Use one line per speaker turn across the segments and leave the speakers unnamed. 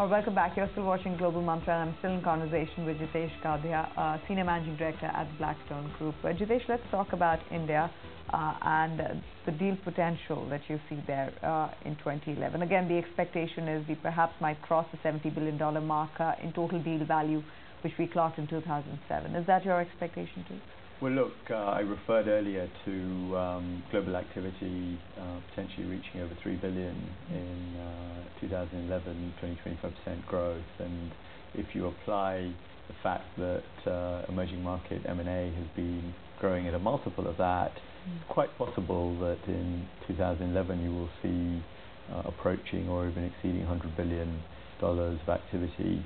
Welcome back. You're still watching Global Mantra, and I'm still in conversation with Jitesh Gadhia, Senior Managing Director at the Blackstone Group. Jitesh, let's talk about India and the deal potential that you see there in 2011. Again, the expectation is we perhaps might cross the $70 billion marker in total deal value, which we clocked in 2007. Is that your expectation too?
Well, look, I referred earlier to global activity potentially reaching over $3 billion in 2011, 20-25% growth. And if you apply the fact that emerging market M&A has been growing at a multiple of that, it's quite possible that in 2011 you will see approaching or even exceeding $100 billion of activity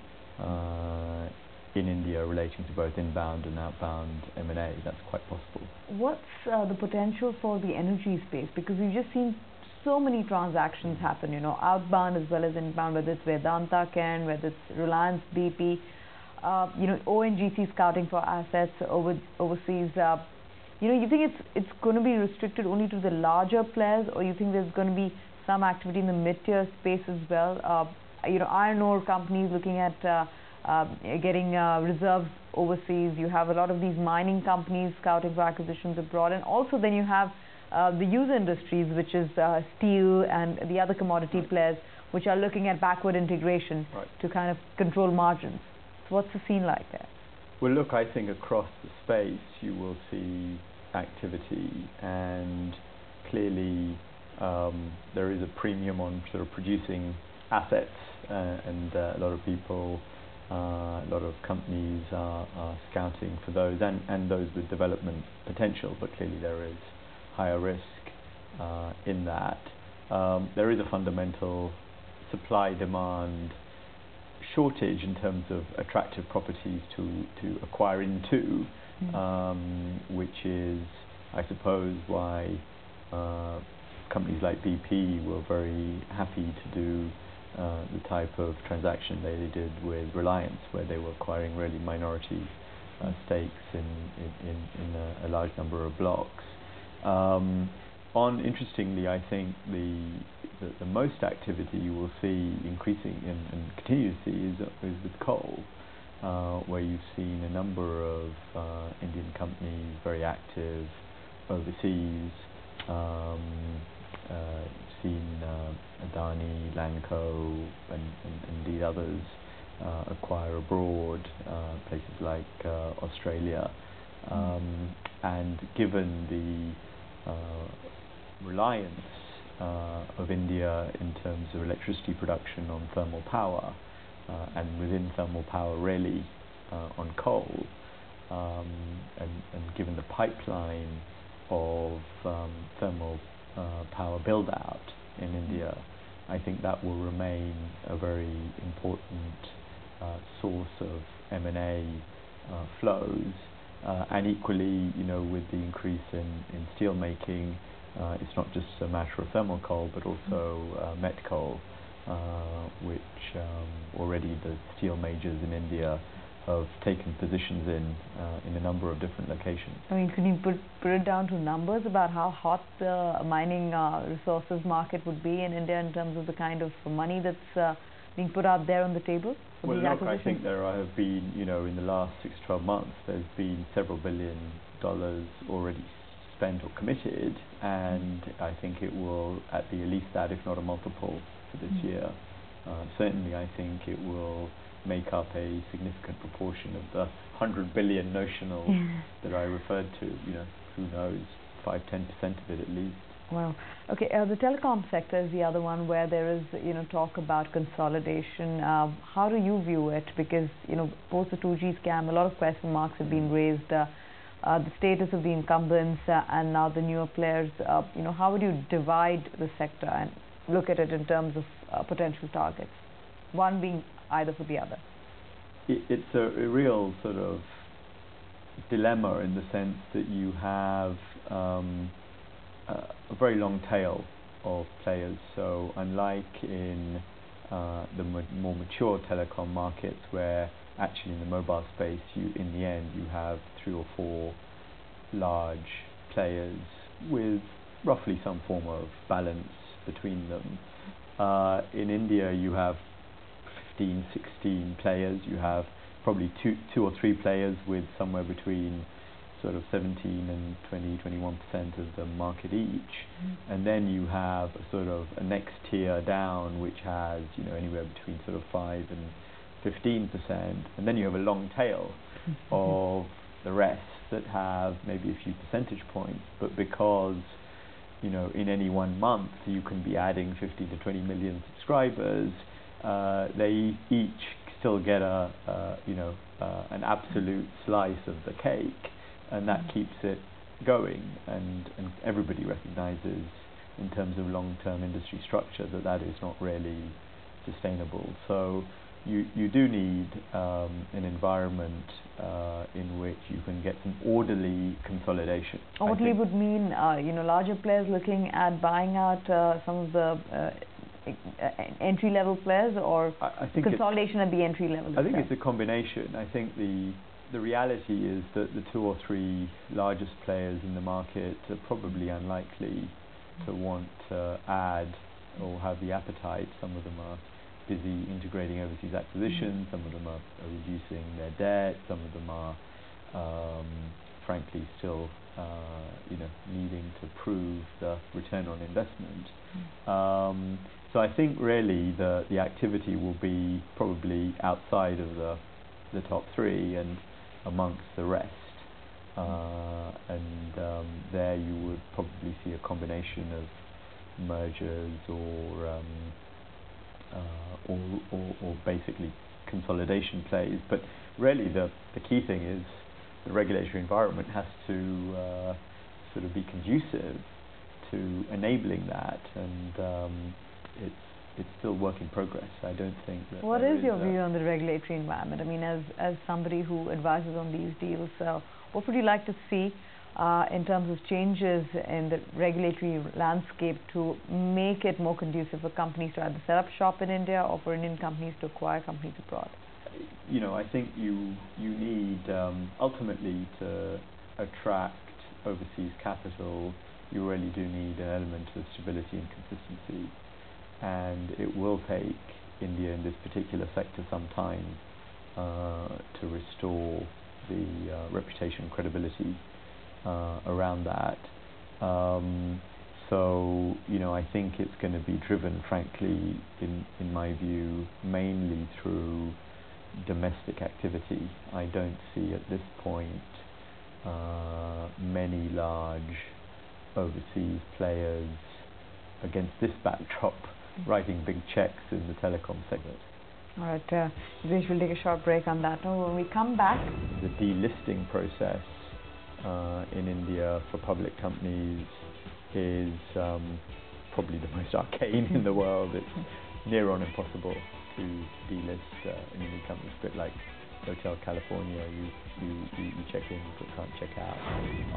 in India relating to both inbound and outbound M&A. That's quite possible.
What's the potential for the energy space? Because we've just seen so many transactions happen, outbound as well as inbound, whether it's Vedanta Ken, whether it's Reliance BP, ONGC scouting for assets overseas. You think it's going to be restricted only to the larger players, or you think there's going to be some activity in the mid-tier space as well? Iron ore companies looking at getting reserves overseas. You have a lot of these mining companies scouting for acquisitions abroad, and also then you have the user industries, which is steel and the other commodity players, which are looking at backward integration to kind of control margins. So what's the scene like there?
Well, look, I think across the space you will see activity, and clearly there is a premium on sort of producing assets, and a lot of people, a lot of companies are scouting for those, and those with development potential, but clearly there is higher risk in that. There is a fundamental supply-demand shortage in terms of attractive properties to acquire into, which is, I suppose, why companies like BP were very happy to do the type of transaction they did with Reliance, where they were acquiring really minority stakes in a large number of blocks. Interestingly, I think the most activity you will see increasing and continue to see is with coal, where you've seen a number of Indian companies very active overseas. You've seen Adani, Lanco, and indeed others acquire abroad, places like Australia. And given the reliance of India in terms of electricity production on thermal power, and within thermal power really on coal, and given the pipeline of thermal power build-out in India, I think that will remain a very important source of M&A flows. And equally, with the increase in steel making, it's not just a matter of thermal coal, but also met coal, which already the steel majors in India have taken positions in a number of different locations.
I mean, can you put it down to numbers about how hot the mining resources market would be in India in terms of the kind of money that's being put out there on the table for these acquisitions?
Look, I think there have been, in the last 6 to 12 months, there's been several $1 billion already spent or committed, and I think it will at least that, if not a multiple, for this year. Certainly, I think it will make up a significant proportion of the $100 billion notional that I referred to. Who knows, 5-10% of it at least.
Wow. Okay. The telecom sector is the other one where there is, talk about consolidation. How do you view it? Because, post the 2G scam, a lot of question marks have been raised. The status of the incumbents and now the newer players. How would you divide the sector and look at it in terms of potential targets? One being either for the other.
It's a real sort of dilemma in the sense that you have a very long tail of players. So unlike in the more mature telecom markets, where actually in the mobile space, in the end you have 3 or 4 large players with roughly some form of balance between them. In India, you have 15, 16 players. You have probably two or three players with somewhere between sort of 17 and 21% of the market each. And then you have a sort of a next tier down, which has, anywhere between sort of 5 and 15%. And then you have a long tail of the rest that have maybe a few percentage points, but because in any one month you can be adding 50 to 20 million subscribers, they each still get an absolute slice of the cake, and that keeps it going, and everybody recognizes in terms of long-term industry structure that is not really sustainable. So you do need an environment in which you can get some orderly consolidation.
Orderly would mean larger players looking at buying out some of the entry-level players, or
I think
consolidation at the entry level?
I think it's a combination. I think the reality is that the 2 or 3 largest players in the market are probably unlikely to want to add or have the appetite. Some of them are busy integrating overseas acquisitions, some of them are reducing their debt, some of them are frankly still needing to prove the return on investment. So I think really the activity will be probably outside of the top 3 and amongst the rest, and there you would probably see a combination of mergers or basically consolidation plays. But really the key thing is the regulatory environment has to sort of be conducive to enabling that, and it's still work in progress. I don't think that.
What is your view on the regulatory environment? I mean, as somebody who advises on these deals, what would you like to see in terms of changes in the regulatory landscape to make it more conducive for companies to either set up shop in India or for Indian companies to acquire companies abroad?
I think you need ultimately to attract overseas capital. You really do need an element of stability and consistency, and it will take India in this particular sector some time to restore the reputation and credibility around that. So I think it's going to be driven, frankly, in my view, mainly through domestic activity. I don't see at this point many large overseas players against this backdrop writing big checks in the telecom segment.
All right, Jitesh, we'll take a short break on that. Now, when we come back,
the delisting process in India for public companies is probably the most arcane in the world. It's near on impossible to delist an Indian company. It's a bit like Hotel California. You check in but can't check out.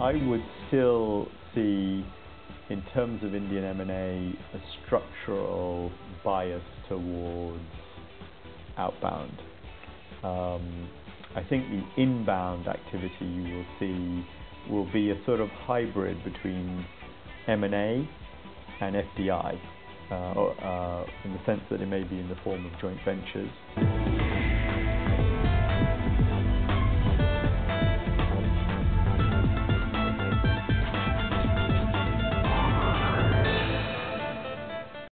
I would still see, in terms of Indian M&A, a structural bias towards outbound. I think the inbound activity you will see will be a sort of hybrid between M&A and FDI, in the sense that it may be in the form of joint ventures.